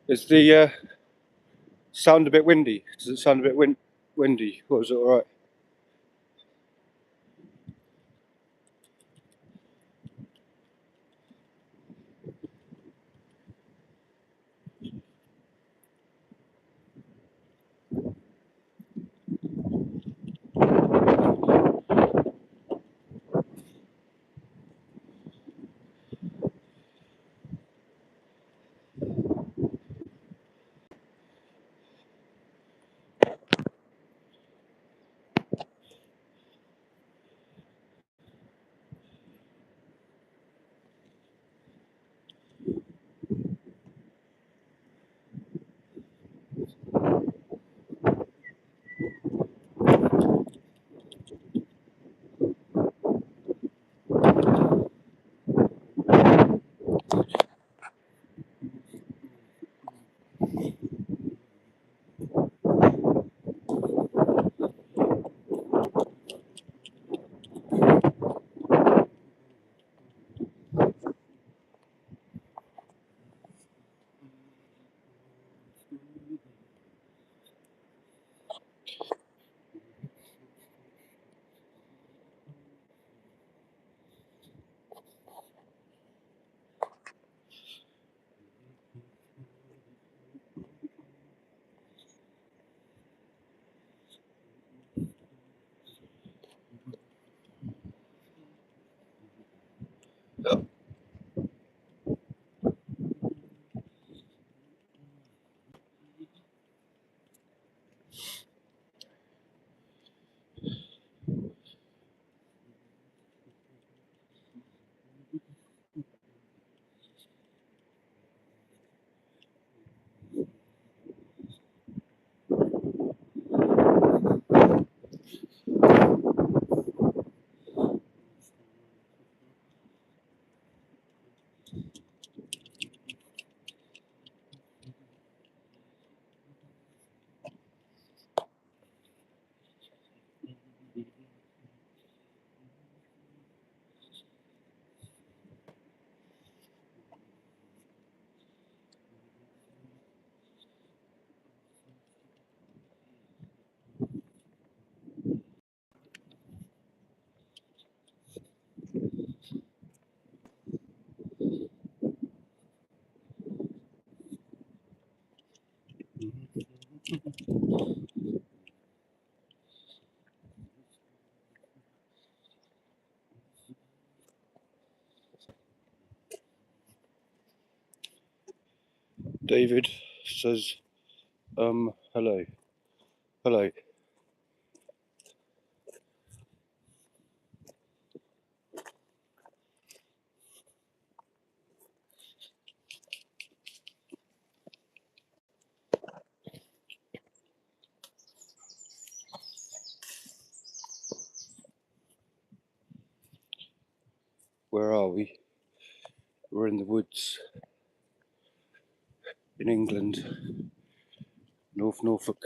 Is the sound a bit windy? Does it sound a bit windy? Or is it alright? David says, hello. Hello. Where are we? We're in the woods in England, North Norfolk.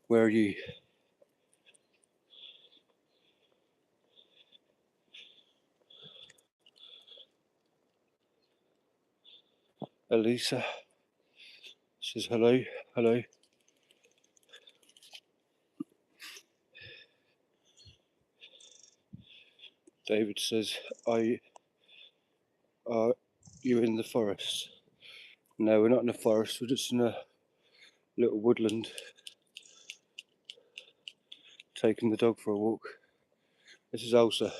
Where are you? Elisa? says hello, hello. David says, are you in the forest? No, we're not in the forest, we're just in a little woodland, taking the dog for a walk. This is Elsa.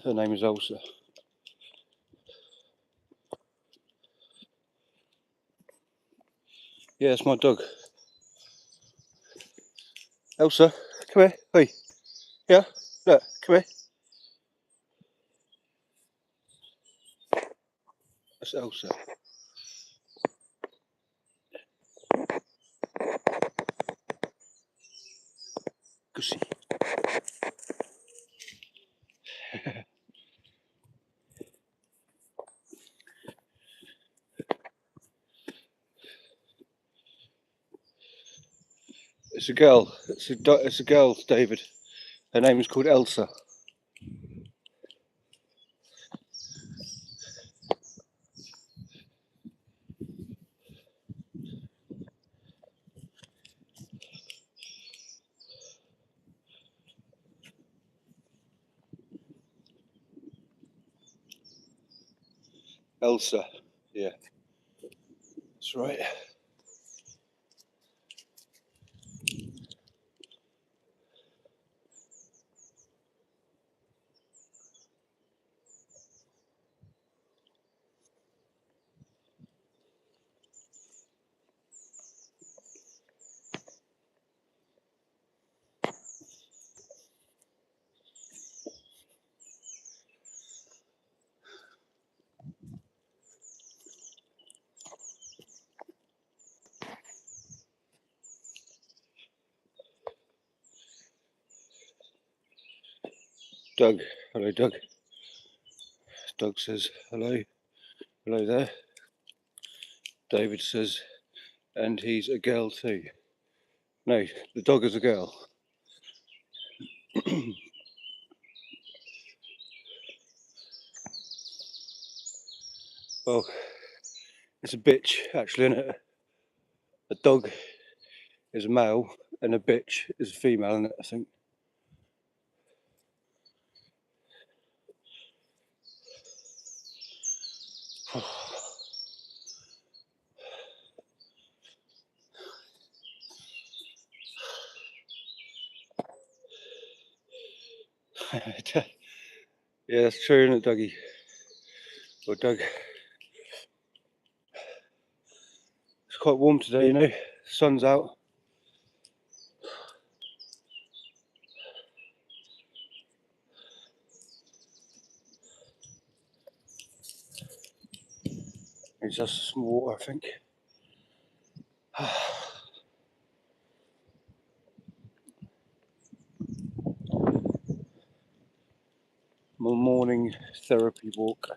Her name is Elsa. Yeah, it's my dog. Elsa, come here. Hey. Yeah, look, come here. That's Elsa. Gussie. It's a girl. It's a girl, David. Her name is called Elsa. Elsa. Yeah, that's right. Doug. Hello, Doug. Doug says hello. Hello there. David says, and he's a girl too. No, the dog is a girl. Well, it's a bitch actually, isn't it? A dog is a male and a bitch is a female, isn't it, I think? Yeah, that's true, isn't it, Dougie? Or Doug. It's quite warm today, you know. The sun's out. It's just some water, I think. My morning therapy walk.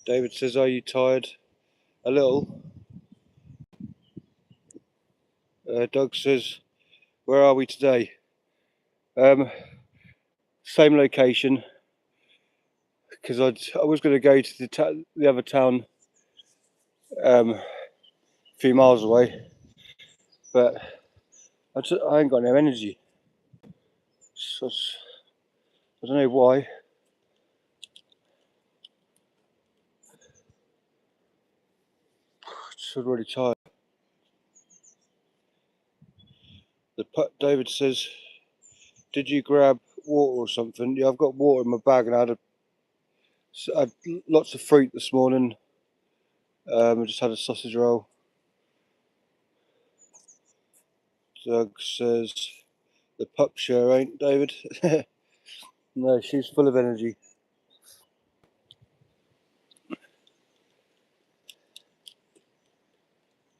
David says, are you tired? A little. Doug says, where are we today? Same location, because I was going to go to the other town a few miles away, but I ain't got no energy. So, I don't know why. Just really tired. David says, did you grab water or something? Yeah, I've got water in my bag, and I had lots of fruit this morning. I just had a sausage roll. Doug says, the pup sure ain't, David. No, she's full of energy.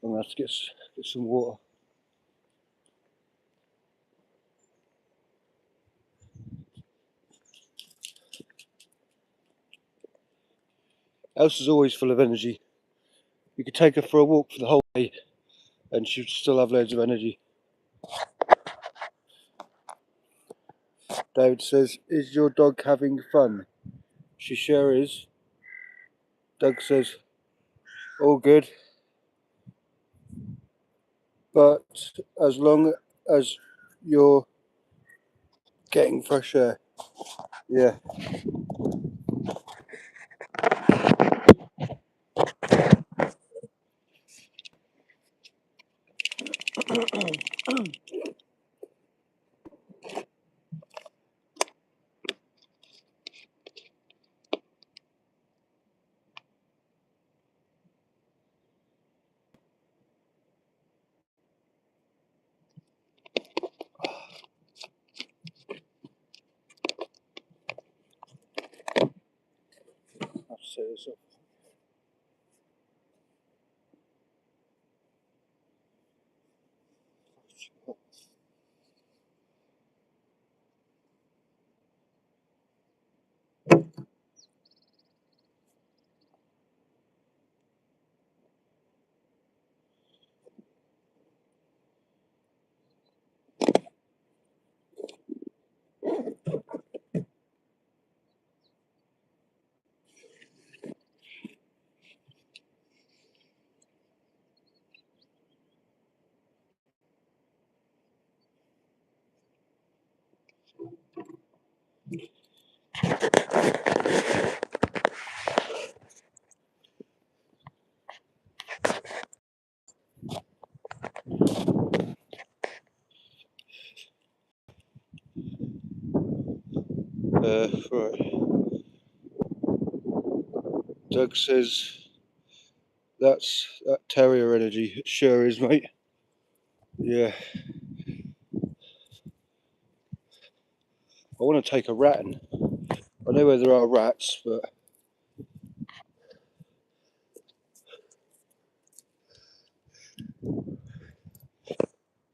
I'm going to have to get some water. Elsa's always full of energy. You could take her for a walk for the whole day and she'd still have loads of energy. David says, is your dog having fun? She sure is. Doug says, all good, but as long as you're getting fresh air. Yeah. I'll set this up. Right. Doug says, that's that terrier energy. It sure is, mate. Yeah. I want to take a rat in. I know where there are rats, but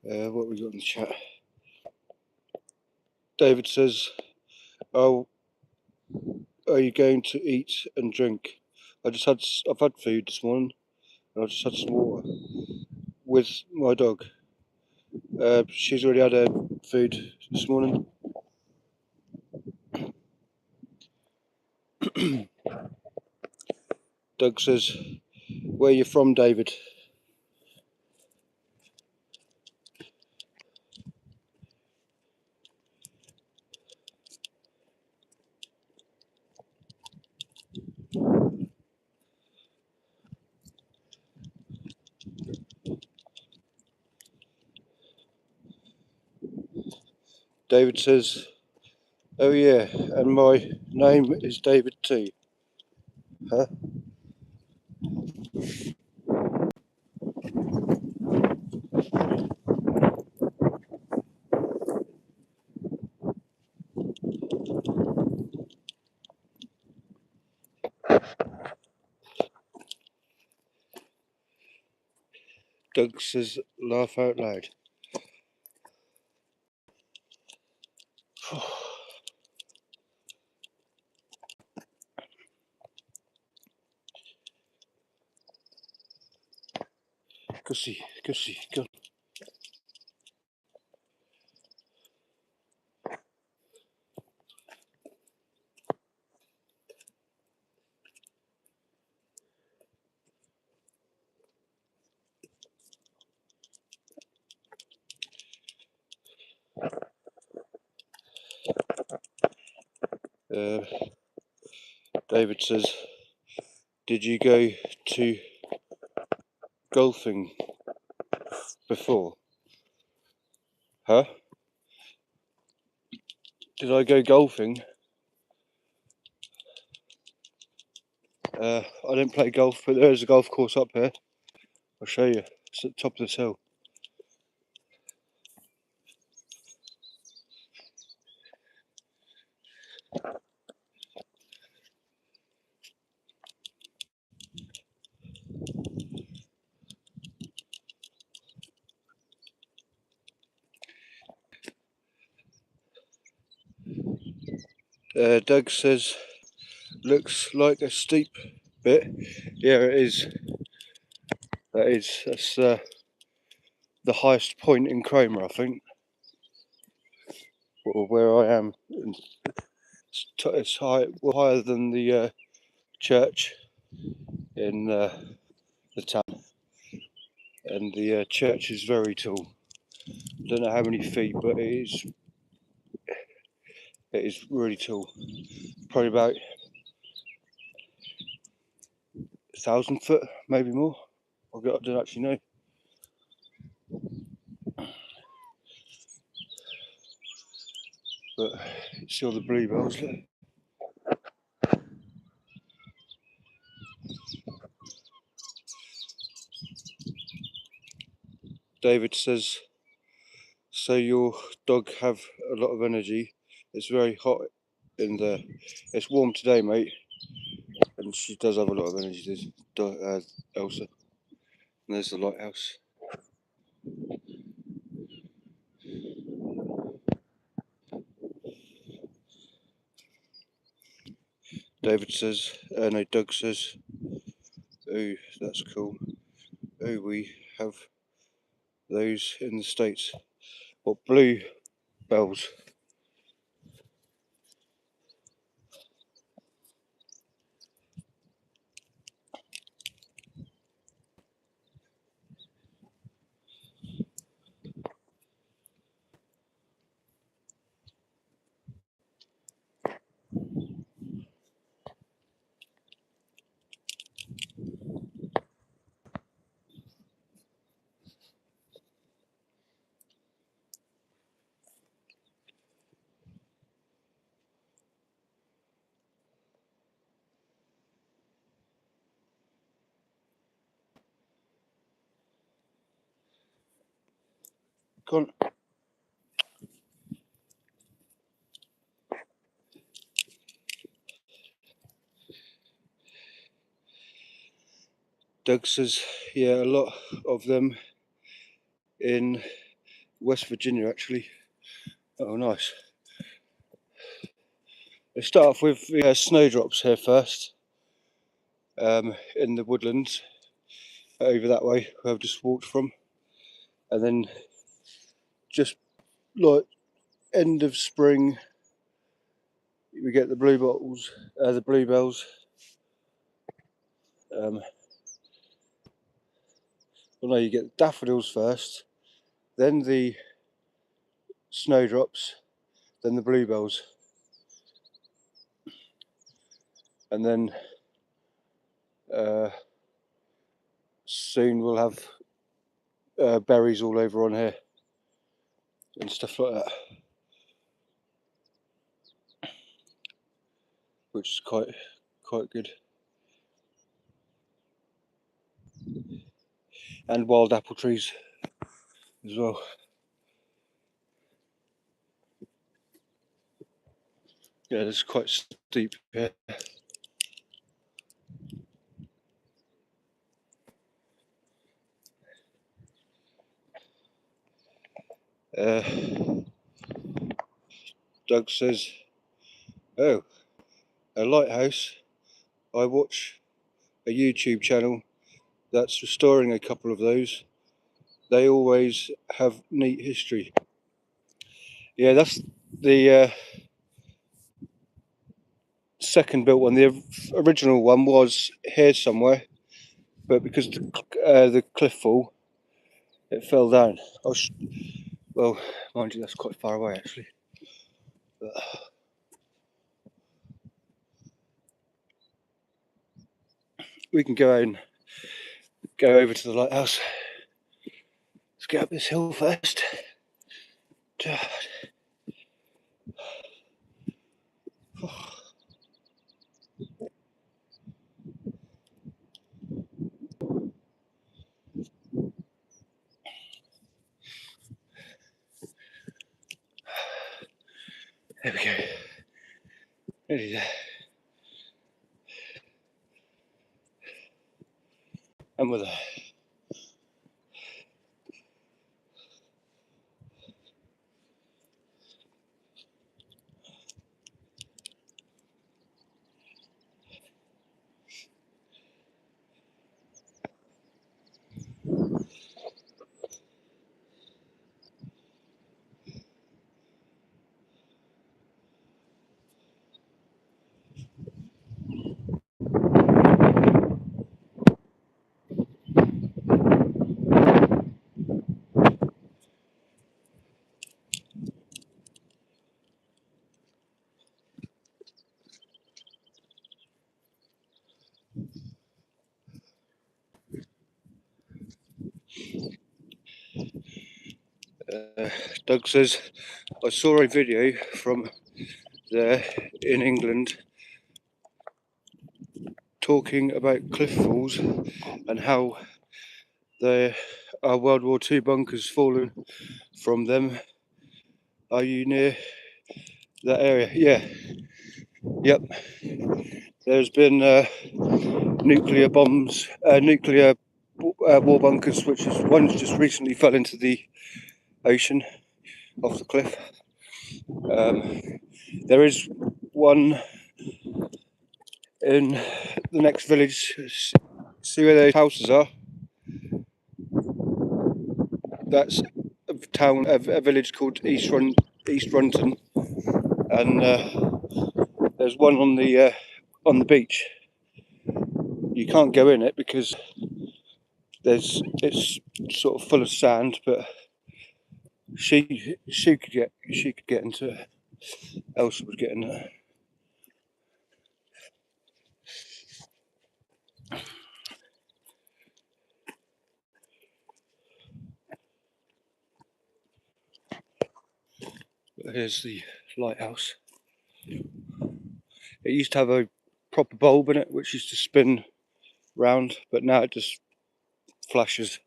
what we got in the chat? David says, "Oh, are you going to eat and drink?" I've had food this morning, and I just had some water with my dog. She's already had her food this morning. Doug says, "Where you from, David?" David says, "Oh yeah, and my name is David too." Huh? Doug says, "Laugh out loud." Go see, go. David says, "Did you go to golfing before?" Huh? Did I go golfing? I didn't play golf, but there is a golf course up here. I'll show you. It's at the top of this hill. Doug says, "Looks like a steep bit." Yeah, it is. That's the highest point in Cromer, I think. where I am. And it's higher than the church in the town, and the church is very tall. I don't know how many feet, but it is really tall. Probably about 1,000 foot, maybe more. I don't actually know. But see all the bluebells. Look. David says, so your dog have a lot of energy. It's very hot in there. It's warm today, mate. And she does have a lot of energy, Elsa. And there's the lighthouse. David says, no, Doug says, oh, that's cool. Oh, we have those in the States. What, blue bells? Come on. Doug says, yeah, a lot of them in West Virginia, actually. Oh, nice. Let's start off with the snowdrops here first, in the woodlands over that way where I've just walked from, and then just like end of spring we get the the bluebells. Well, no, you get the daffodils first, then the snowdrops, then the bluebells, and then soon we'll have berries all over on here and stuff like that, which is quite good. And wild apple trees as well. Yeah, it's quite steep here. Doug says, oh, a lighthouse. I watch a YouTube channel that's restoring a couple of those. They always have neat history. Yeah, that's the second built one. The original one was here somewhere, but because the cliff fall, it fell down. Well, mind you, that's quite far away actually. But we can go over to the lighthouse. Let's get up this hill first. There we go. Nearly there. And we're there. Doug says, I saw a video from there in England talking about cliff falls and how there are World War II bunkers fallen from them. Are you near that area? Yeah. Yep. There's been nuclear bombs, nuclear war bunkers, which is one's just recently fell into the ocean off the cliff. There is one in the next village. See where those houses are? That's a town, a village called East Runton, and there's one on the beach. You can't go in it because it's sort of full of sand, but she could get into it. Elsa would get in it. But here's the lighthouse. It used to have a proper bulb in it, which used to spin round, but now it just flashes.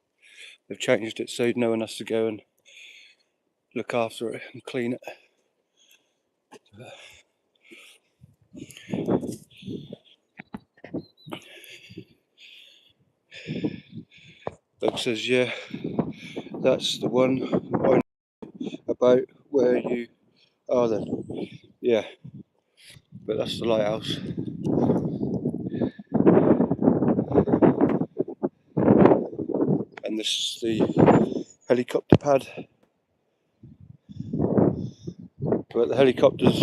They've changed it so no one has to go and look after it and clean it. Doug says, yeah, that's the one I know about where you are then. Yeah, but that's the lighthouse. And this is the helicopter pad. But the helicopters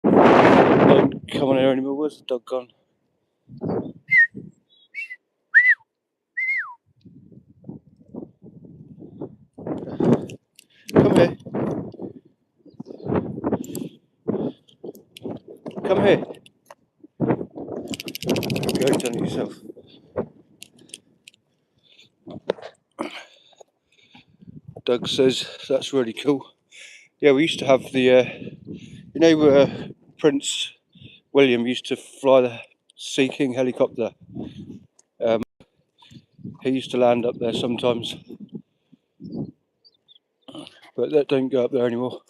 don't come on here anymore. Where's the dog gone? Come here. Come here. Go and done it yourself. Doug says that's really cool. Yeah, we used to have the, Prince William used to fly the Sea King helicopter. He used to land up there sometimes, but that don't go up there anymore.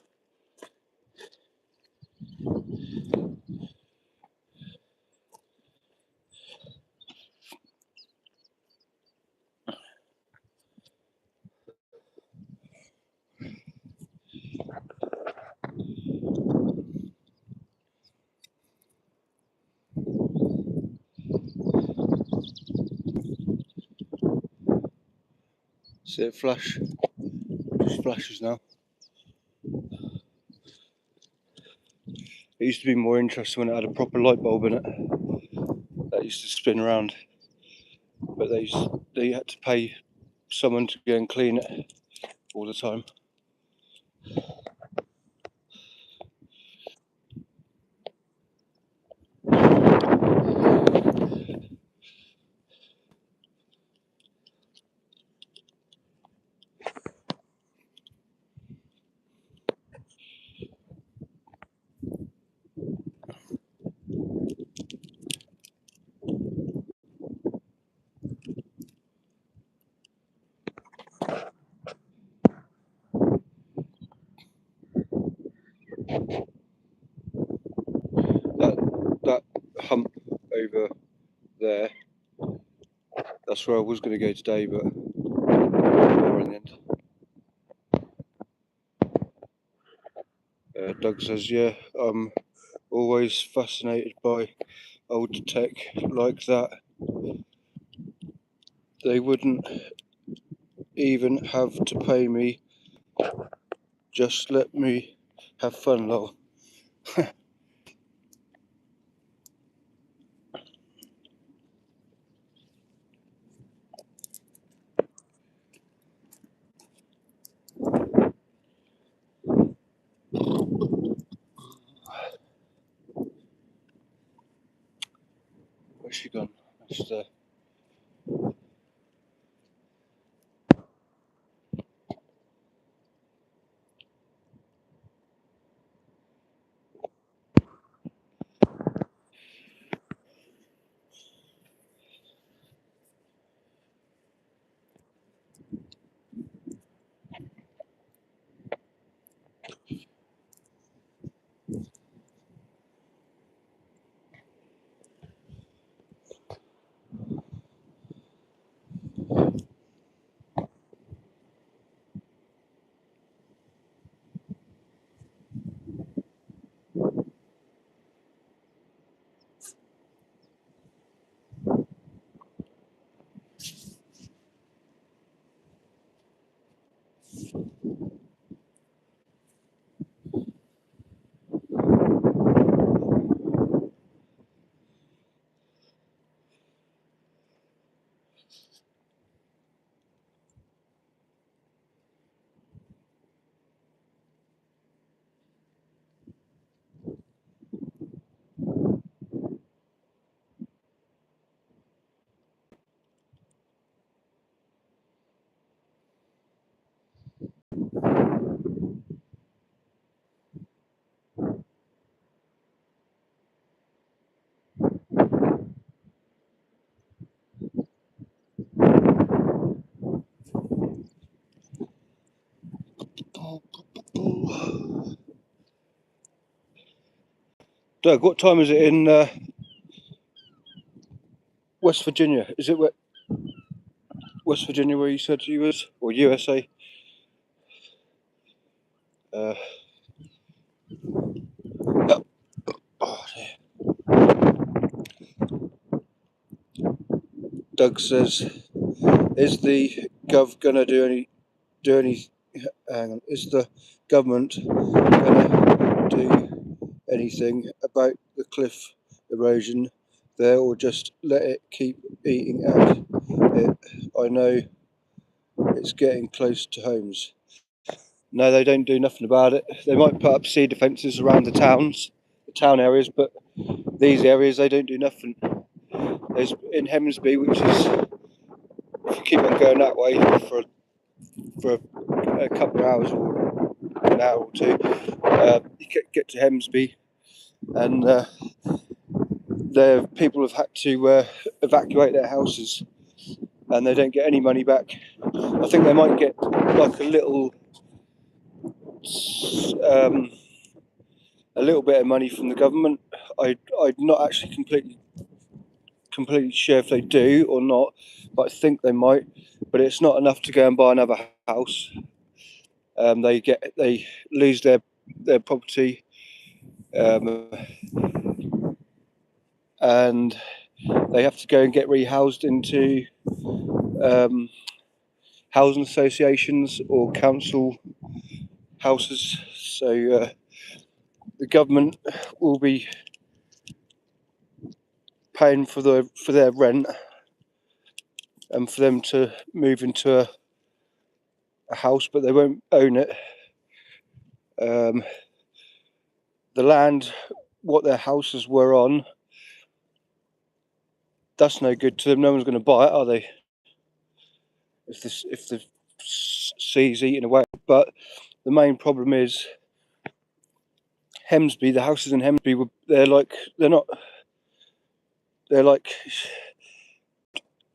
See it flash? Just flashes now. It used to be more interesting when it had a proper light bulb in it. That used to spin around, but they had to pay someone to go and clean it all the time. That hump over there, that's where I was going to go today, but never in the end. Doug says, yeah, I'm always fascinated by old tech like that. They wouldn't even have to pay me, just let me have fun, lol. Where's she gone? That's there. Doug, what time is it in West Virginia? Is it West Virginia where you said you was, or USA? Uh, oh, Doug says, "Is the gov gonna do any? Hang on, is the government gonna do anything about the cliff erosion there, or just let it keep eating at it? I know it's getting close to homes." No, they don't do nothing about it. They might put up sea defences around the town areas, but these areas they don't do nothing. There's in Hemsby, which is, if you keep on going that way for a couple of hours or an hour or two, you get to Hemsby, and people have had to evacuate their houses, and they don't get any money back. I think they might get like a little bit of money from the government. I'm not actually completely sure if they do or not, but I think they might. But it's not enough to go and buy another house. They lose their property, and they have to go and get rehoused into housing associations or council houses. So the government will be paying for their rent, and for them to move into a house, but they won't own it. The land, what their houses were on, that's no good to them. No one's going to buy it, are they? If the sea's eating away. But the main problem is Hemsby. The houses in Hemsby they're like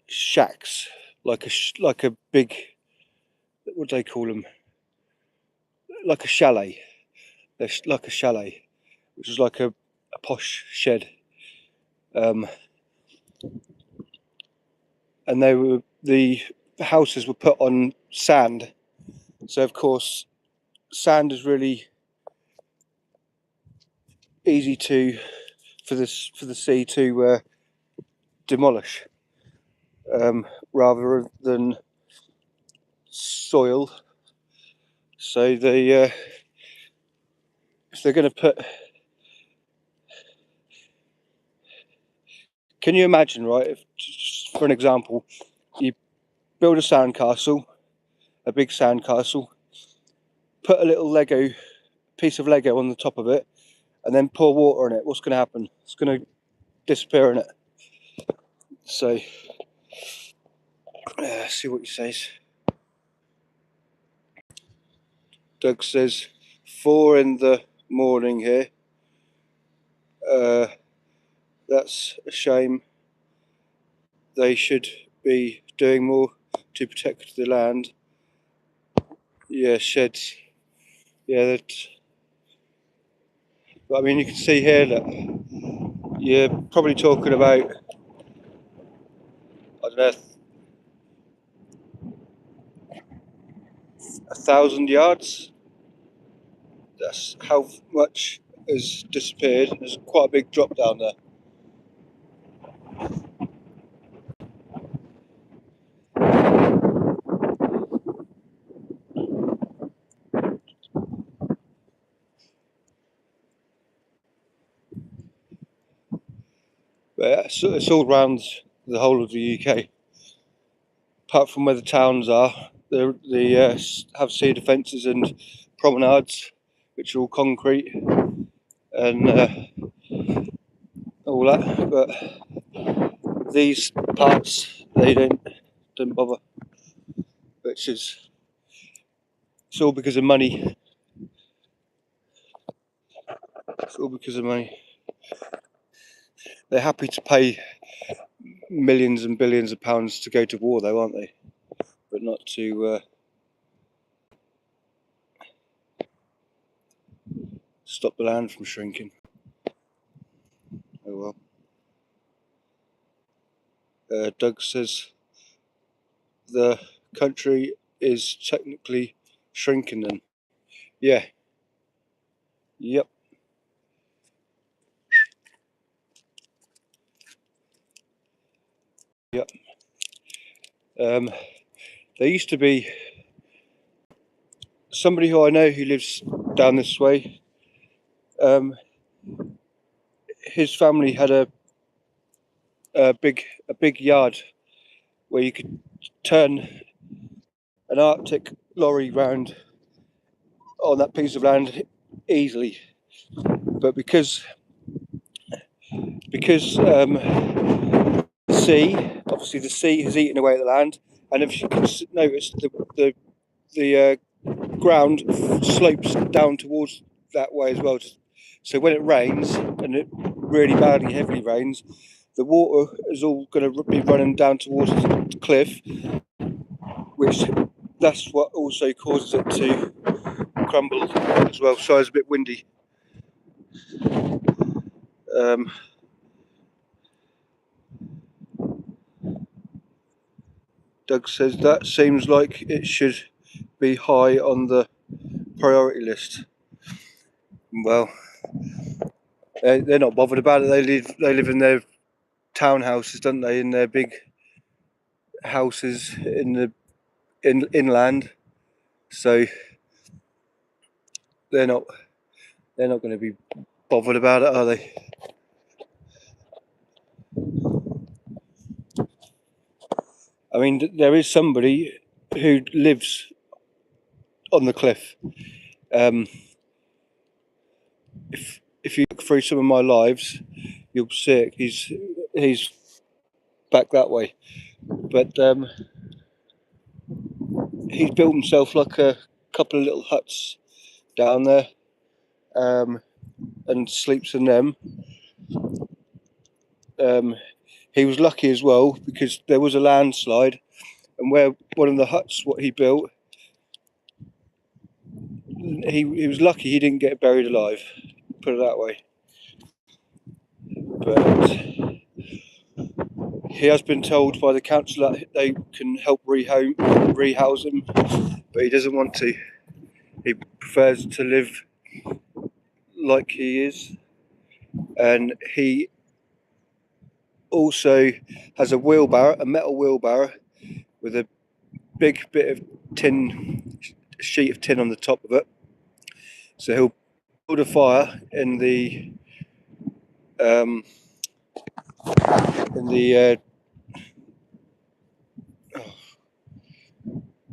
shacks, like a big, what do they call them? Like a chalet. They're like a chalet, which is like a posh shed. And the houses were put on sand, so of course sand is really easy for the sea to demolish, rather than soil. So if they're going to put, can you imagine, right? If, just for an example, you build a sandcastle, a big sandcastle, put a little piece of Lego on the top of it, and then pour water on it. What's going to happen? It's going to disappear in it. So, see what he says. Doug says 4 in the morning here. That's a shame. They should be doing more to protect the land. Yeah, sheds. Yeah, but I mean, you can see here that you're probably talking about, I don't know, 1,000 yards. That's how much has disappeared. There's quite a big drop down there. But it's all around the whole of the UK, apart from where the towns are. They have sea defences and promenades, which are all concrete and all that. But these parts, they don't bother, which is, it's all because of money. It's all because of money. They're happy to pay millions and billions of pounds to go to war, though, aren't they? But not to stop the land from shrinking. Oh well. Doug says the country is technically shrinking then. Yeah. Yep. Yep. There used to be somebody who I know who lives down this way. His family had a big yard where you could turn an Arctic lorry round on that piece of land easily, but because the sea, obviously the sea has eaten away at the land, and if you can notice, the ground slopes down towards that way as well. So when it rains, and it really badly heavily rains, the water is all going to be running down towards the cliff, which that's what also causes it to crumble as well. So it's a bit windy. Doug says that seems like it should be high on the priority list. Well, they're not bothered about it. They live in their townhouses, don't they? In their big houses in the inland. So they're not going to be bothered about it, are they? I mean, there is somebody who lives on the cliff. If you look through some of my lives, you'll see it. He's back that way, but he's built himself like a couple of little huts down there, and sleeps in them. He was lucky as well because there was a landslide, and where one of the huts what he built, he was lucky he didn't get buried alive, put it that way. But he has been told by the council that they can help rehouse him, but he doesn't want to. He prefers to live like he is, and he also has a wheelbarrow, a metal wheelbarrow with a big bit of sheet of tin on the top of it. So he'll build a fire in the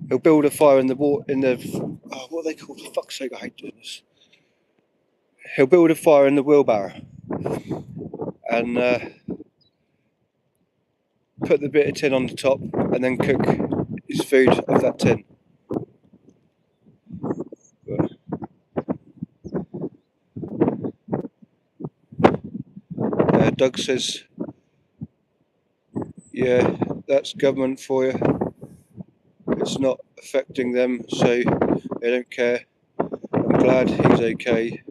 he'll build a fire in the water what are they called? For fuck's sake, I hate doing this. He'll build a fire in the wheelbarrow and put the bit of tin on the top, and then cook his food off that tin. Doug says, yeah, that's government for you. It's not affecting them, so they don't care. I'm glad he's okay.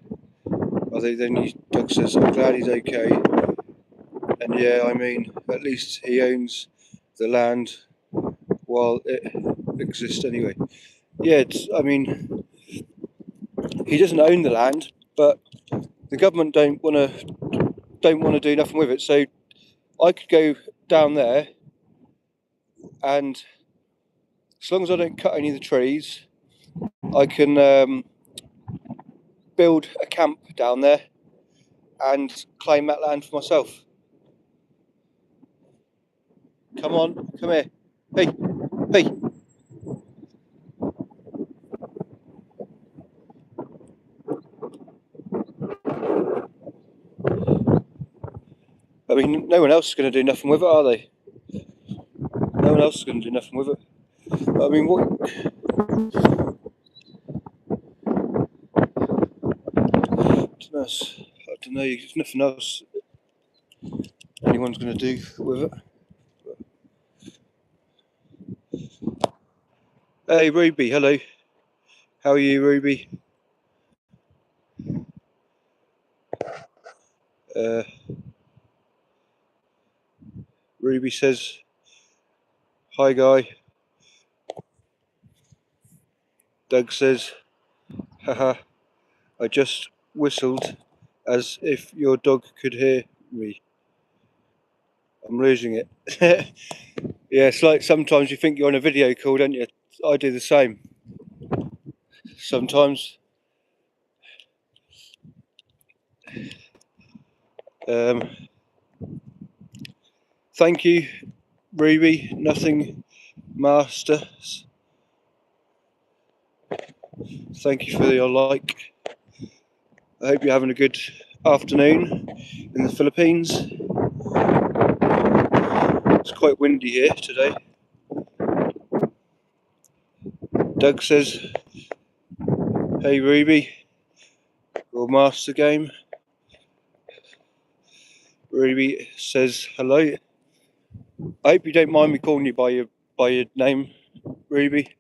Doug says, I'm glad he's okay. And yeah, I mean, at least he owns the land while it exists anyway. Yeah, I mean, he doesn't own the land, but the government don't want to do nothing with it. So I could go down there, and as long as I don't cut any of the trees, I can build a camp down there and claim that land for myself. Come on, come here. Hey, hey. I mean, no one else is going to do nothing with it, are they? No one else is going to do nothing with it. I mean, what? I don't know. There's nothing else anyone's going to do with it. Hey, Ruby. Hello. How are you, Ruby? Ruby says, "Hi, Guy." Doug says, "Haha, I just whistled as if your dog could hear me. I'm losing it." Yeah, it's like sometimes you think you're on a video call, don't you? I do the same sometimes. Thank you, Ruby. Nothing, Masters. Thank you for your like. I hope you're having a good afternoon in the Philippines. It's quite windy here today. Doug says, "Hey Ruby, your master game." Ruby says, "Hello." I hope you don't mind me calling you by your name, Ruby.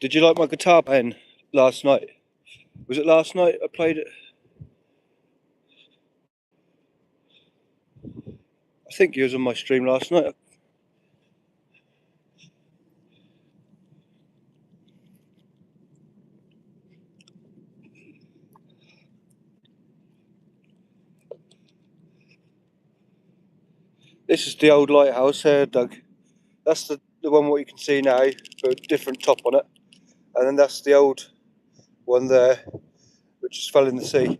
Did you like my guitar playing last night? Was it last night I played it? I think you was on my stream last night. This is the old lighthouse here, Doug. That's the one what you can see now, but a different top on it. And then that's the old one there, which just fell in the sea.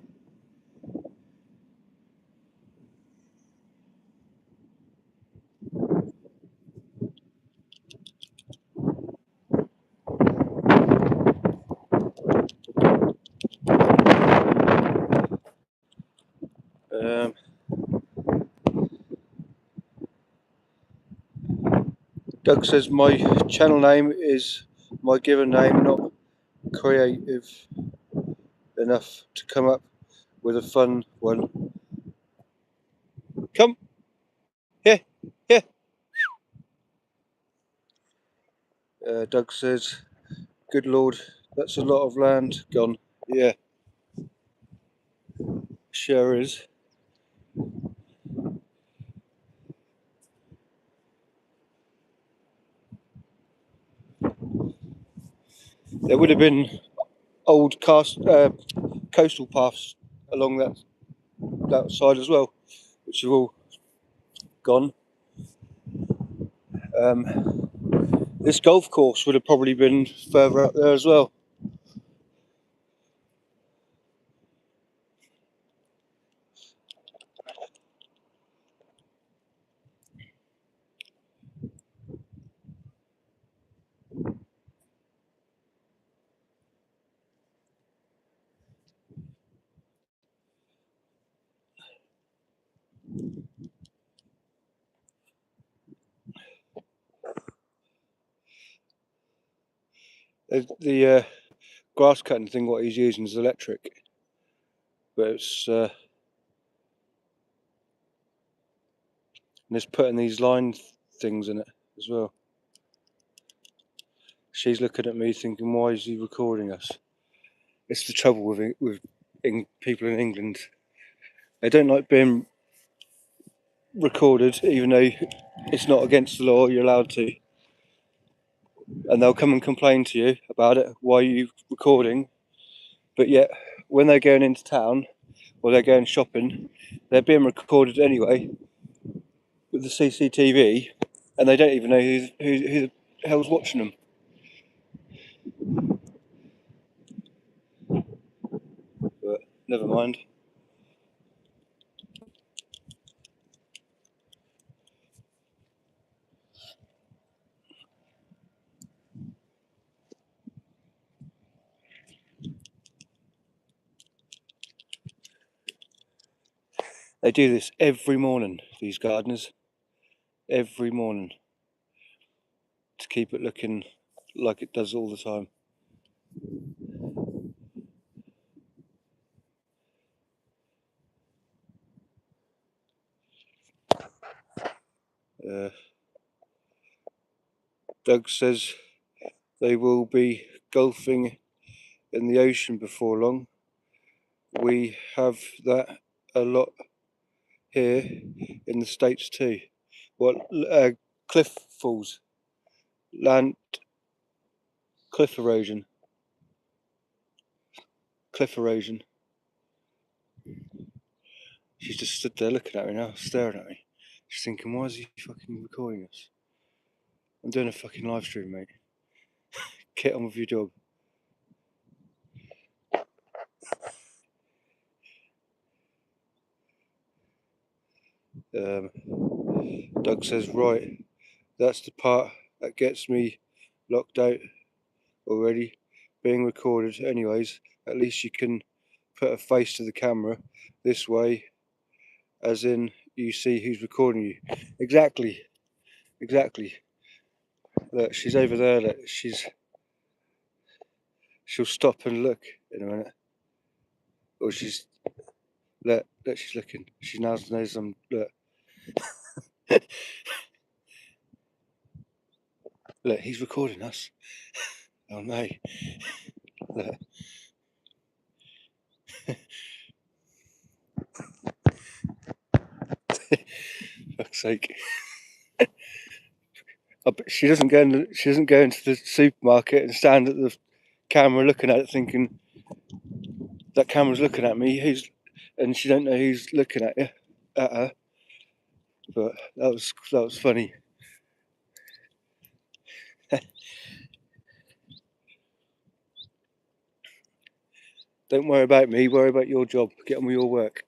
Um, Doug says my channel name is my given name, not creative enough to come up with a fun one. Come here, here. Doug says, "Good Lord, that's a lot of land gone." Yeah, sure is. There would have been old coastal paths along that side as well, which have all gone. This golf course would have probably been further up there as well. The grass cutting thing, what he's using is electric, but and it's putting these line things in it as well. She's looking at me thinking, why is he recording us? It's the trouble with people in England. They don't like being recorded, even though it's not against the law, you're allowed to. And they'll come and complain to you about it, why are you recording? But yet, when they're going into town, or they're going shopping, they're being recorded anyway with the CCTV, and they don't even know who the hell's watching them. But never mind. They do this every morning, these gardeners. Every morning. To keep it looking like it does all the time. Doug says, They will be golfing in the ocean before long. We have that a lot here in the States too. What, cliff falls, land, cliff erosion, cliff erosion. She's just stood there looking at me now, staring at me. She's thinking, why is he fucking recording us? I'm doing a fucking live stream, mate. Get on with your job. Doug says, right, that's the part that gets me locked out already. Being recorded, anyways. At least you can put a face to the camera this way, as in you see who's recording you. Exactly. Look, she's over there. Look, she'll stop and look in a minute. Or she's she's looking. She now knows I'm look. Look, he's recording us. Oh no. Look. Fuck's sake. She doesn't go into the supermarket and stand at the camera looking at it thinking that camera's looking at me, and she don't know who's looking at her. But that was funny. Don't worry about me, worry about your job. Get on with your work.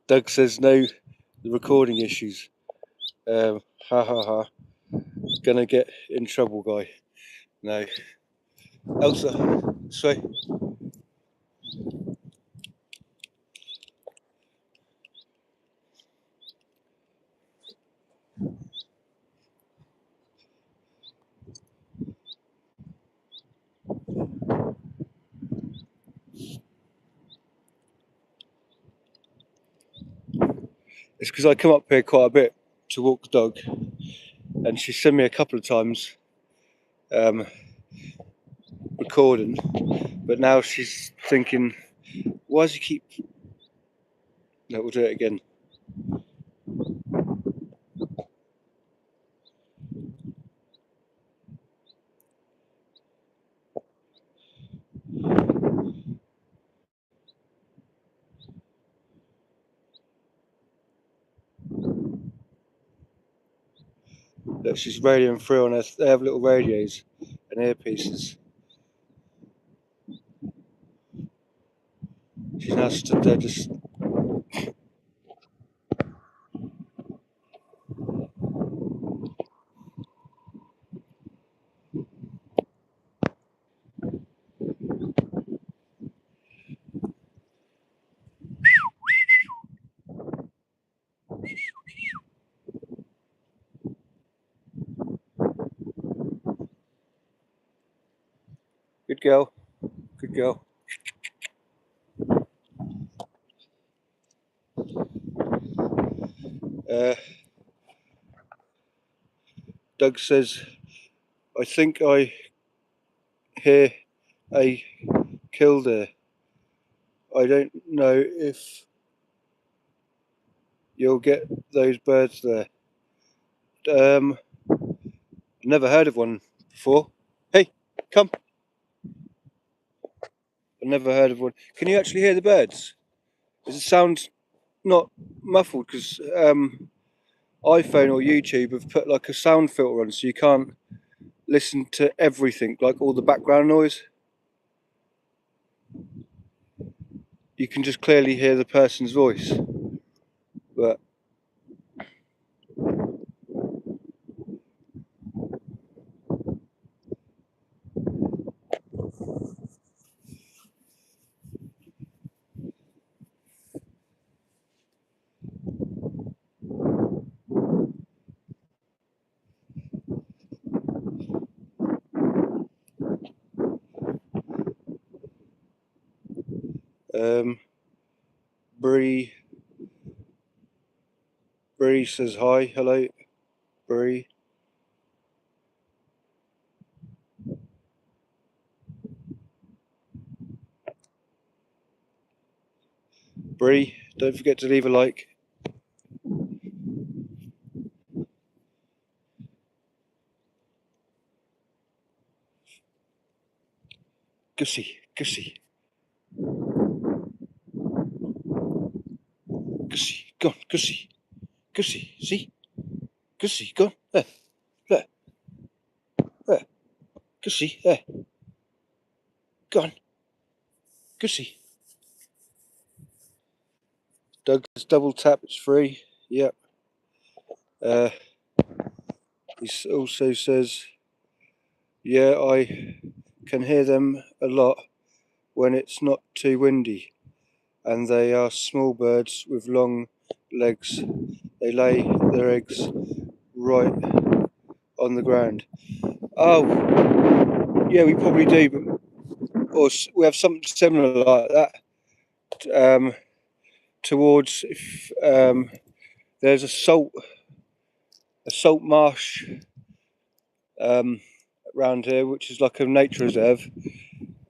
Doug says no, the recording issues. Ha ha ha. Gonna get in trouble, guy. No. Elsa, sorry. It's because I come up here quite a bit to walk the dog, and she's seen me a couple of times recording, but now she's thinking, why does he keep... No, we'll do it again. Look, she's radioing through on us. They have little radios and earpieces. She's now stood there just... Good girl. Good girl. Doug says, I think I hear a killdeer. I don't know if you'll get those birds there. Never heard of one before. Hey, come. I've never heard of one. Can you actually hear the birds? Does it sound not muffled? Because iPhone or YouTube have put like a sound filter on, so you can't listen to everything, like all the background noise. You can just clearly hear the person's voice. But Bree Bree says hi. Hello, Bree. Bree, don't forget to leave a like. Gussie, Gussie, Gussie, go on, Gussie, Gussie, see? Gussie, go on, there, there, Gussie, there, go on, Gussie. Doug's double tap, it's free, yep. He also says, yeah, I can hear them a lot when it's not too windy, and they are small birds with long legs. They lay their eggs right on the ground. Oh, yeah, we probably do, or we have something similar like that. Towards if there's a salt marsh around here, which is like a nature reserve,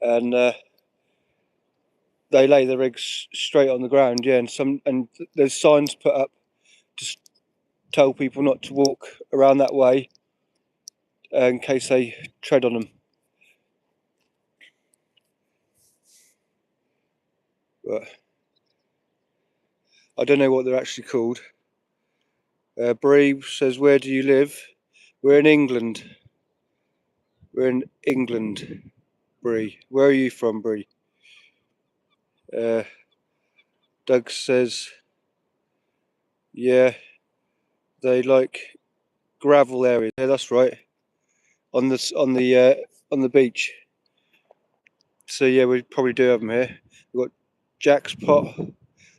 and they lay their eggs straight on the ground. Yeah, and there's signs put up to tell people not to walk around that way in case they tread on them. But I don't know what they're actually called. Bree says, "Where do you live?" We're in England. We're in England, Bree. Where are you from, Bree? Doug says, "Yeah, they like gravel areas." Yeah, that's right. On the beach. So yeah, we probably do have them here. We've got Jack's pot.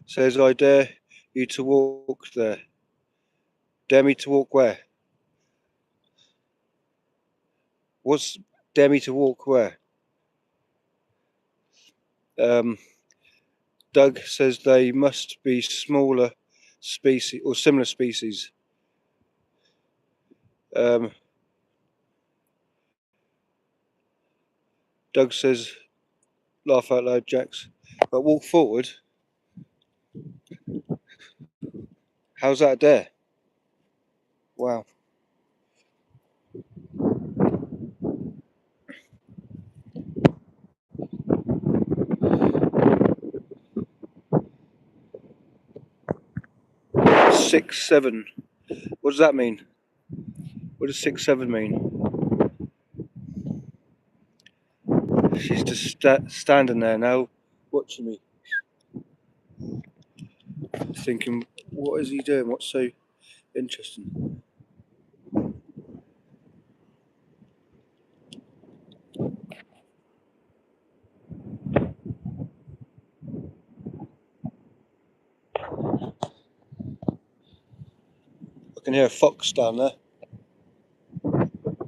Says, "I dare you to walk there." Dare me to walk where? What's dare me to walk where? Doug says they must be smaller species or similar species. Doug says, laugh out loud, Jax. But walk forward. How's that a dare? Wow. Six, seven. What does that mean? What does 6'7" mean? She's just standing there now, watching me, thinking, what is he doing? What's so interesting? I can hear a fox down there.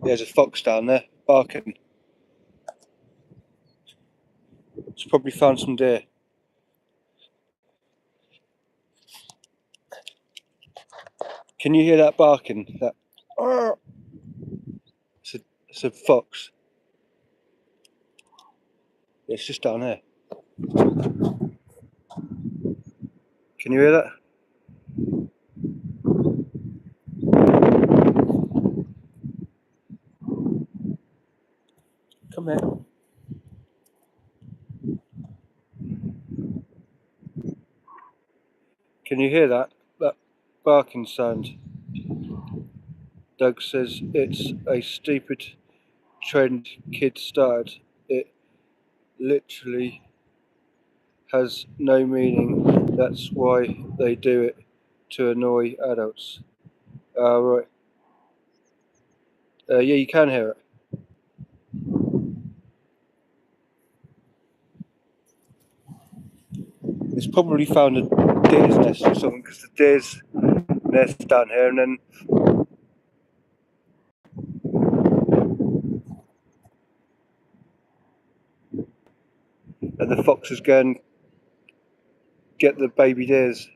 There's a fox down there, barking. It's probably found some deer. Can you hear that barking? That. It's a fox. Yeah, it's just down there. Can you hear that? Come here. Can you hear that? That barking sound? Doug says it's a stupid trend kids started. It literally has no meaning. That's why they do it, to annoy adults. Right. Yeah, you can hear it. It's probably found a deer's nest or something, because the deer's nest down here, and the foxes go and get the baby deers.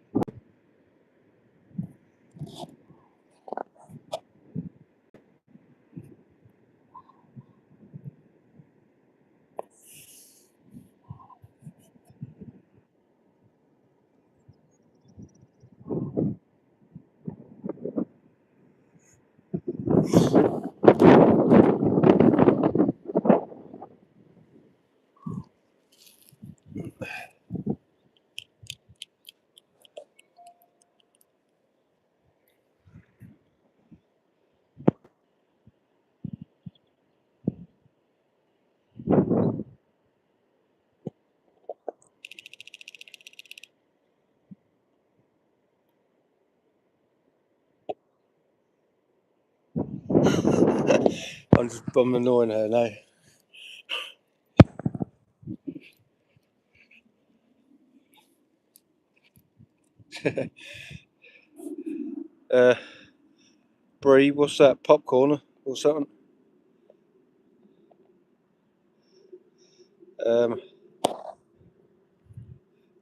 I'm annoying her now. Brie, what's that? Popcorn or something?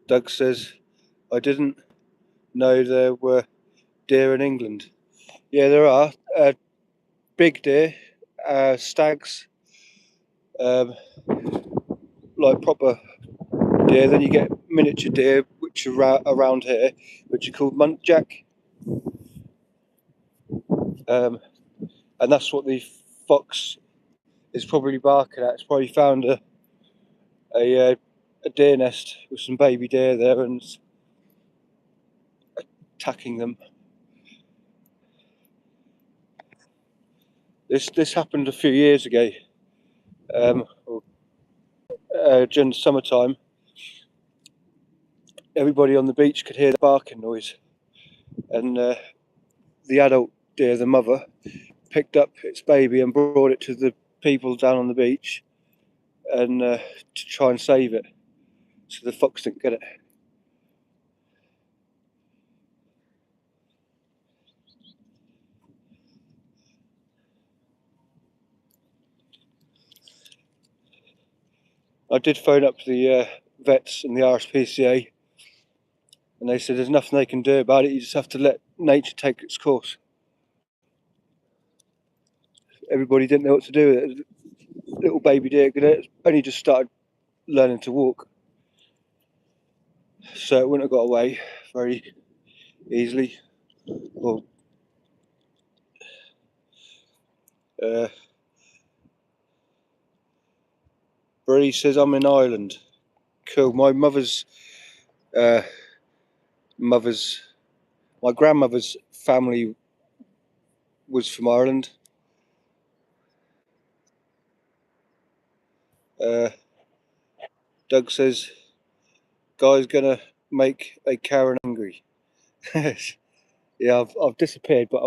Doug says, I didn't know there were deer in England. Yeah, there are. Big deer, stags, like proper deer. Then you get miniature deer, which are around here, which are called muntjac. And that's what the fox is probably barking at. It's probably found a deer nest with some baby deer there and attacking them. This happened a few years ago, during the summertime. Everybody on the beach could hear the barking noise, and the adult deer, the mother, picked up its baby and brought it to the people down on the beach, and to try and save it, so the fox didn't get it. I did phone up the vets and the RSPCA, and they said there's nothing they can do about it. You just have to let nature take its course. Everybody didn't know what to do with it. Little baby deer could only just started learning to walk, so it wouldn't have got away very easily. Well, Bree says I'm in Ireland. Cool. My uh, mother's, my grandmother's family was from Ireland. Doug says, "Guy's gonna make a Karen angry." Yeah, I've disappeared, but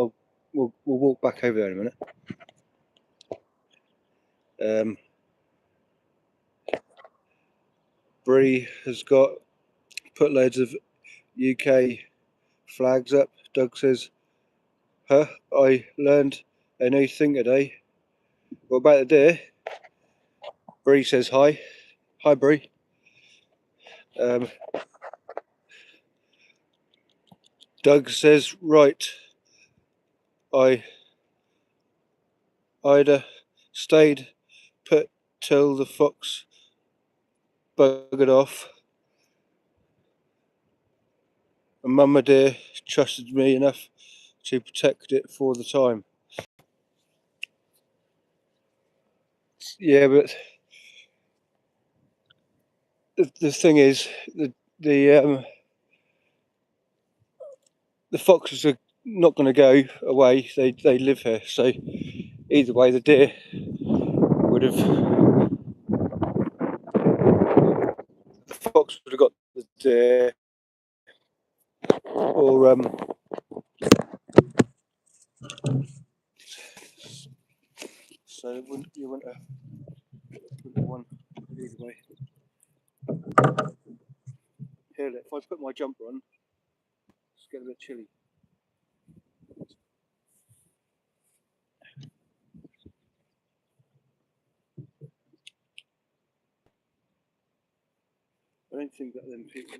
we'll walk back over there in a minute. Bree has put loads of UK flags up. Doug says, "Huh? I learned a new thing today." What about the deer? Bree says hi. Hi, Bree. Doug says, right, I'd stayed put till the fox buggered off, and Mama dear trusted me enough to protect it for the time. Yeah, but the thing is, the foxes are not going to go away. They live here, so either way, the deer would have, the fox would have got the deer, or so you wouldn't have won either way. Here, if I put my jumper on, it's getting a bit chilly. I don't think that them people.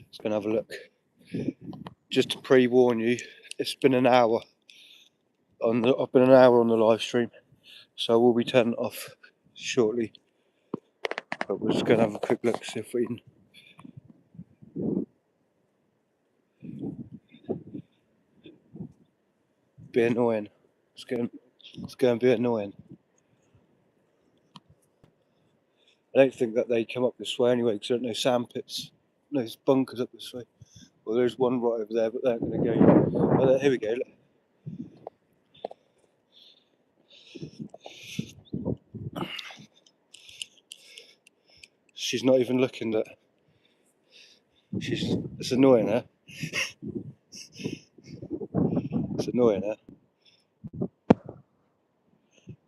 Let's go and have a look. Just to pre-warn you, it's been an hour I've been an hour on the live stream, so we'll be turning it off shortly. But we're just going to have a quick look, see if we can Be annoying. It's going to be annoying. I don't think that they come up this way anyway, because there aren't no sand pits, no bunkers up this way. Well, there's one right over there, but they're going to go. Oh, here we go. Look. She's not even looking at. It's annoying her. It's annoying her.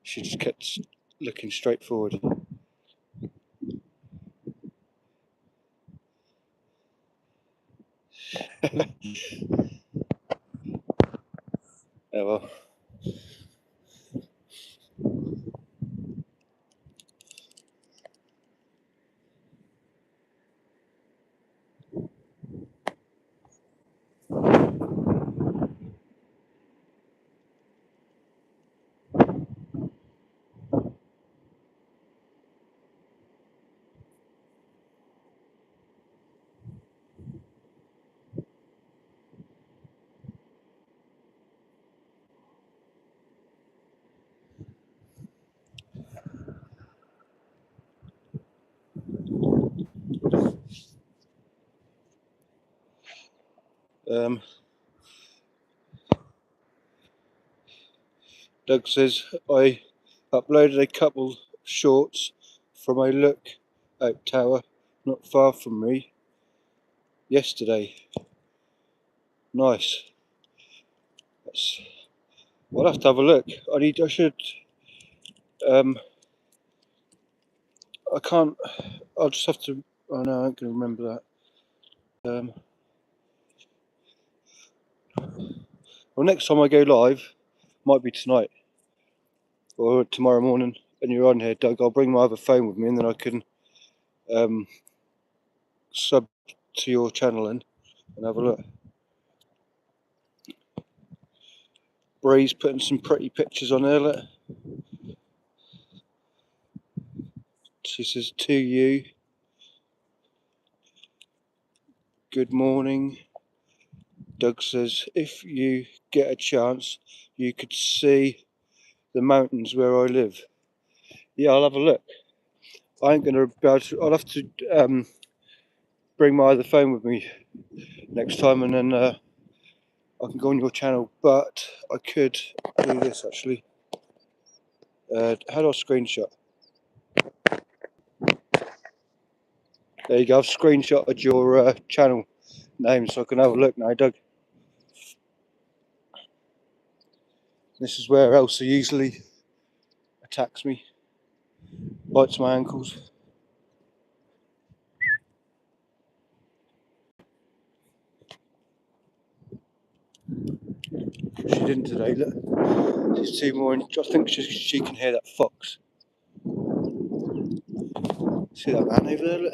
She just kept looking straight forward. Oh well. Doug says I uploaded a couple of shorts from a lookout tower not far from me yesterday. Nice. I'll have to have a look. I should. I can't. I'll just have to. Oh no, I ain't gonna remember that. Well, next time I go live, might be tonight or tomorrow morning, and you're on here, Doug. I'll bring my other phone with me, and then I can sub to your channel and have a look. Bree's putting some pretty pictures on there. Look. She says to you, good morning. Doug says, if you get a chance, you could see the mountains where I live. Yeah, I'll have a look. I ain't gonna be able to. I'll have to bring my other phone with me next time, and then I can go on your channel. But I could do this actually. How do I screenshot? There you go. I've screenshotted your channel name, so I can have a look now, Doug. This is where Elsa usually attacks me, bites my ankles. She didn't today. Look, she's too more. I think she can hear that fox. See that man over there? Look.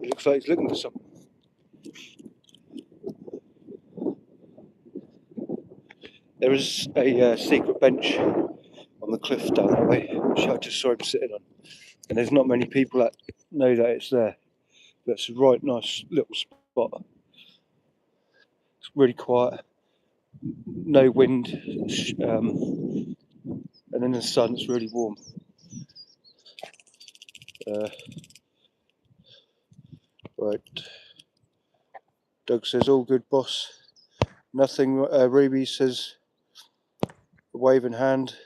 It looks like he's looking for something. There is a secret bench on the cliff down that way, which I just saw him sitting on. And there's not many people that know that it's there. But it's a right nice little spot. It's really quiet, no wind, and in the sun it's really warm. Right. Doug says, all good, boss. Nothing. Ruby says, waving hand.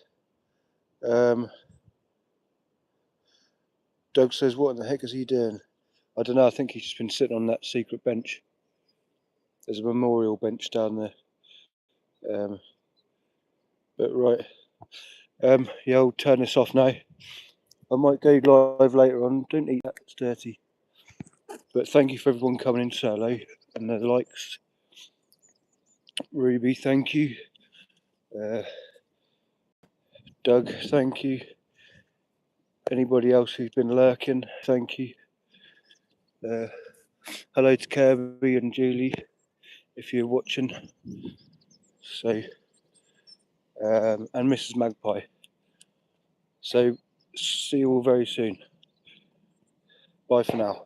Doug says, what in the heck is he doing? I don't know. I think he's just been sitting on that secret bench. There's a memorial bench down there. But right. Yeah, I'll turn this off now. I might go live later on. Don't eat that, it's dirty. But thank you for everyone coming in to say hello and the likes. Ruby, thank you. Doug, thank you. Anybody else who's been lurking, thank you. Hello to Kirby and Julie if you're watching. So, and Mrs. Magpie. So, see you all very soon. Bye for now.